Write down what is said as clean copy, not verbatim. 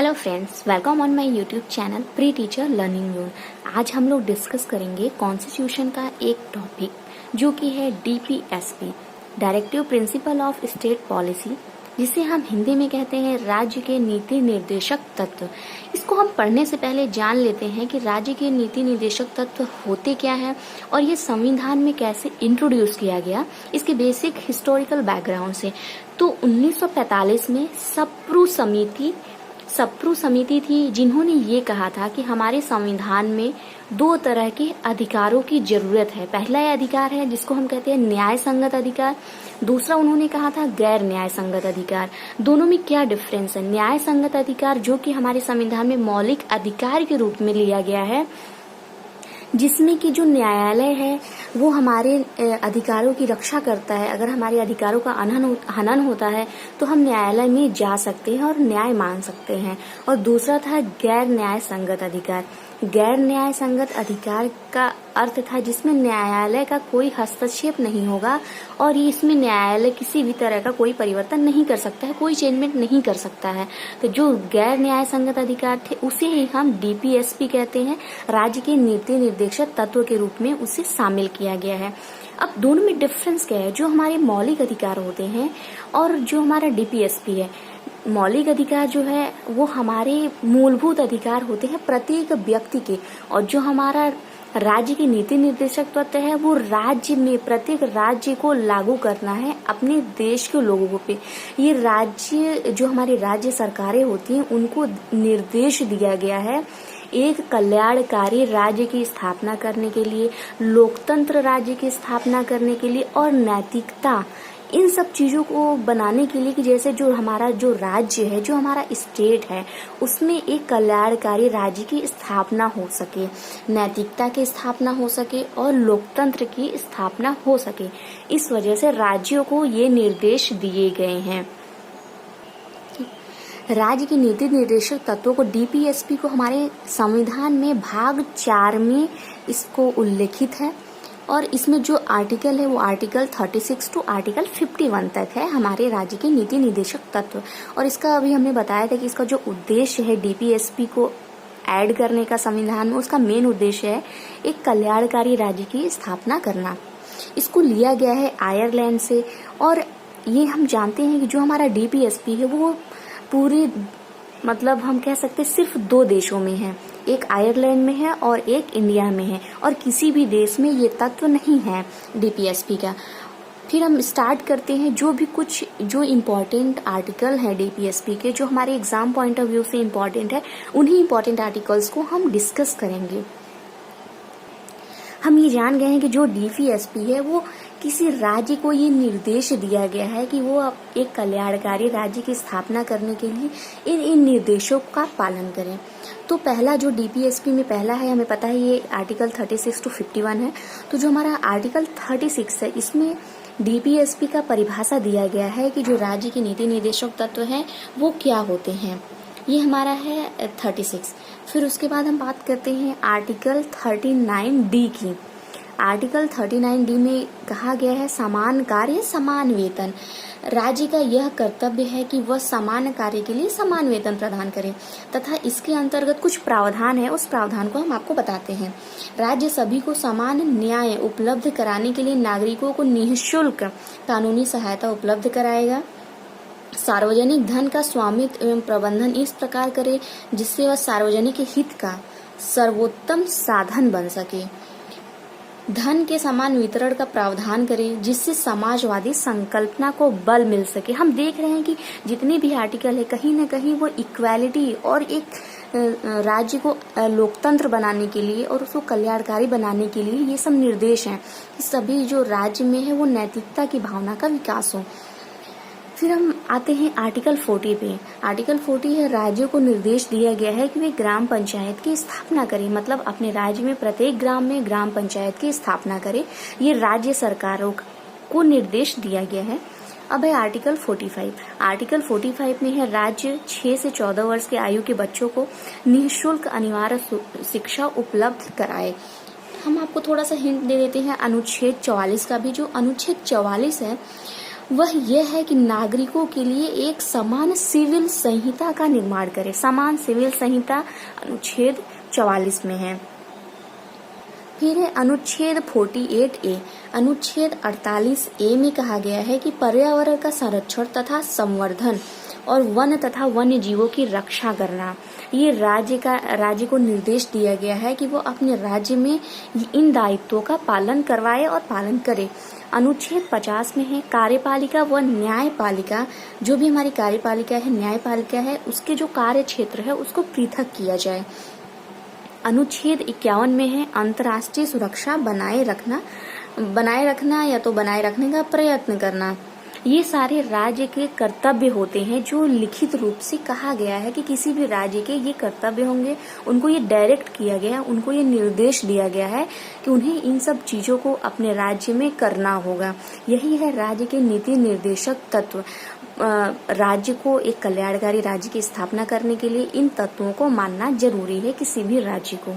Hello friends, welcome on my YouTube channel pre teacher learning zone. आज हम लोग discuss करेंगे कॉन्स्टिट्यूशन का एक टॉपिक जो कि है DPSP, directive principle of state policy, जिसे हम हिंदी में कहते हैं राज्य के नीति निर्देशक तत्व। इसको हम पढ़ने से पहले जान लेते हैं कि राज्य के नीति निर्देशक तत्व होते क्या है और ये संविधान में कैसे इंट्रोड्यूस किया गया, इसके बेसिक हिस्टोरिकल बैकग्राउंड से। तो 1945 में सप्रू समिति थी जिन्होंने ये कहा था कि हमारे संविधान में दो तरह के अधिकारों की जरूरत है। पहला ये अधिकार है जिसको हम कहते हैं न्याय संगत अधिकार, दूसरा उन्होंने कहा था गैर न्याय संगत अधिकार। दोनों में क्या डिफरेंस है? न्याय संगत अधिकार जो कि हमारे संविधान में मौलिक अधिकार के रूप में लिया गया है, जिसमें कि जो न्यायालय है वो हमारे अधिकारों की रक्षा करता है। अगर हमारे अधिकारों का हनन होता है तो हम न्यायालय में जा सकते हैं और न्याय मांग सकते हैं। और दूसरा था गैर न्याय संगत अधिकार। गैर न्याय संगत अधिकार का अर्थ था जिसमें न्यायालय का कोई हस्तक्षेप नहीं होगा और इसमें न्यायालय किसी भी तरह का कोई परिवर्तन नहीं कर सकता है, कोई चेंजमेंट नहीं कर सकता है। तो जो गैर न्याय संगत अधिकार थे उसे ही हम डीपीएसपी कहते हैं। राज्य के नीति निर्देशक तत्व के रूप में उसे शामिल किया गया है। अब दोनों में डिफरेंस क्या है? जो हमारे मौलिक अधिकार होते हैं और जो हमारा डीपीएसपी है, मौलिक अधिकार जो है वो हमारे मूलभूत अधिकार होते हैं प्रत्येक व्यक्ति के, और जो हमारा राज्य के नीति निर्देशक तत्व है वो राज्य में प्रत्येक राज्य को लागू करना है अपने देश के लोगों पे। ये राज्य जो हमारी राज्य सरकारें होती हैं उनको निर्देश दिया गया है एक कल्याणकारी राज्य की स्थापना करने के लिए, लोकतंत्र राज्य की स्थापना करने के लिए और नैतिकता, इन सब चीजों को बनाने के लिए कि जैसे जो हमारा जो राज्य है, जो हमारा स्टेट है, उसमें एक कल्याणकारी राज्य की स्थापना हो सके, नैतिकता की स्थापना हो सके और लोकतंत्र की स्थापना हो सके। इस वजह से राज्यों को ये निर्देश दिए गए हैं। राज्य के नीति निर्देशक तत्वों को डीपीएसपी को हमारे संविधान में भाग 4 में इसको उल्लेखित है और इसमें जो आर्टिकल है वो आर्टिकल 36 टू आर्टिकल 51 तक है हमारे राज्य के नीति निर्देशक तत्व। और इसका अभी हमने बताया था कि इसका जो उद्देश्य है डीपीएसपी को ऐड करने का संविधान में, उसका मेन उद्देश्य है एक कल्याणकारी राज्य की स्थापना करना। इसको लिया गया है आयरलैंड से और ये हम जानते हैं कि जो हमारा डीपीएसपी है वो पूरे मतलब हम कह सकते सिर्फ 2 देशों में है, एक आयरलैंड में है और एक इंडिया में है, और किसी भी देश में ये तत्व नहीं है डीपीएसपी का। फिर हम स्टार्ट करते हैं जो इम्पोर्टेंट आर्टिकल है डीपीएसपी के, जो हमारे एग्जाम पॉइंट ऑफ व्यू से इम्पोर्टेंट है, उन्हीं इम्पोर्टेंट आर्टिकल्स को हम डिस्कस करेंगे। हम ये जान गए हैं कि जो डीपीएसपी है वो किसी राज्य को ये निर्देश दिया गया है कि वो एक कल्याणकारी राज्य की स्थापना करने के लिए इन निर्देशों का पालन करें। तो पहला जो डीपीएसपी में पहला है, हमें पता है ये आर्टिकल 36 टू 51 है। तो जो हमारा आर्टिकल 36 है इसमें डीपीएसपी का परिभाषा दिया गया है कि जो राज्य के नीति निर्देशक तत्व हैं वो क्या होते हैं। ये हमारा है 36। फिर उसके बाद हम बात करते हैं आर्टिकल 39D की। आर्टिकल 39D में कहा गया है समान कार्य समान वेतन। राज्य का यह कर्तव्य है कि वह समान कार्य के लिए समान वेतन प्रदान करे तथा इसके अंतर्गत कुछ प्रावधान है, उस प्रावधान को हम आपको बताते हैं। राज्य सभी को समान न्याय उपलब्ध कराने के लिए नागरिकों को निःशुल्क कानूनी सहायता उपलब्ध कराएगा। सार्वजनिक धन का स्वामित्व एवं प्रबंधन इस प्रकार करे जिससे वह सार्वजनिक हित का सर्वोत्तम साधन बन सके। धन के समान वितरण का प्रावधान करे जिससे समाजवादी संकल्पना को बल मिल सके। हम देख रहे हैं कि जितने भी आर्टिकल है कहीं न कहीं वो इक्वालिटी और एक राज्य को लोकतंत्र बनाने के लिए और उसको कल्याणकारी बनाने के लिए ये सब निर्देश हैं कि सभी जो राज्य में है वो नैतिकता की भावना का विकास हो। फिर हम आते हैं आर्टिकल 40 पे। आर्टिकल 40 है राज्यों को निर्देश दिया गया है कि वे ग्राम पंचायत की स्थापना करें, मतलब अपने राज्य में प्रत्येक ग्राम में ग्राम पंचायत की स्थापना करें। ये राज्य सरकारों को निर्देश दिया गया है। अब है आर्टिकल 45। आर्टिकल 45 में है राज्य 6 से 14 वर्ष के आयु के बच्चों को निःशुल्क अनिवार्य शिक्षा उपलब्ध कराए। हम आपको थोड़ा सा हिंट दे देते हैं अनुच्छेद 44 का भी। जो अनुच्छेद 44 है वह यह है कि नागरिकों के लिए एक समान सिविल संहिता का निर्माण करे। समान सिविल संहिता अनुच्छेद 44 में है। फिर है अनुच्छेद 48A। अनुच्छेद 48A में कहा गया है कि पर्यावरण का संरक्षण तथा संवर्धन और वन तथा वन्य जीवों की रक्षा करना। ये राज्य को निर्देश दिया गया है कि वो अपने राज्य में इन दायित्वों का पालन करवाए और पालन करे। अनुच्छेद 50 में है कार्यपालिका व न्यायपालिका। जो भी हमारी कार्यपालिका है, न्यायपालिका है, उसके जो कार्य क्षेत्र है उसको पृथक किया जाए। अनुच्छेद 51 में है अंतर्राष्ट्रीय सुरक्षा बनाए रखना या तो बनाए रखने का प्रयत्न करना। ये सारे राज्य के कर्तव्य होते हैं जो लिखित रूप से कहा गया है कि किसी भी राज्य के ये कर्तव्य होंगे। उनको ये डायरेक्ट किया गया, उनको ये निर्देश दिया गया है कि उन्हें इन सब चीजों को अपने राज्य में करना होगा। यही है राज्य के नीति निर्देशक तत्व। राज्य को एक कल्याणकारी राज्य की स्थापना करने के लिए इन तत्वों को मानना जरूरी है किसी भी राज्य को।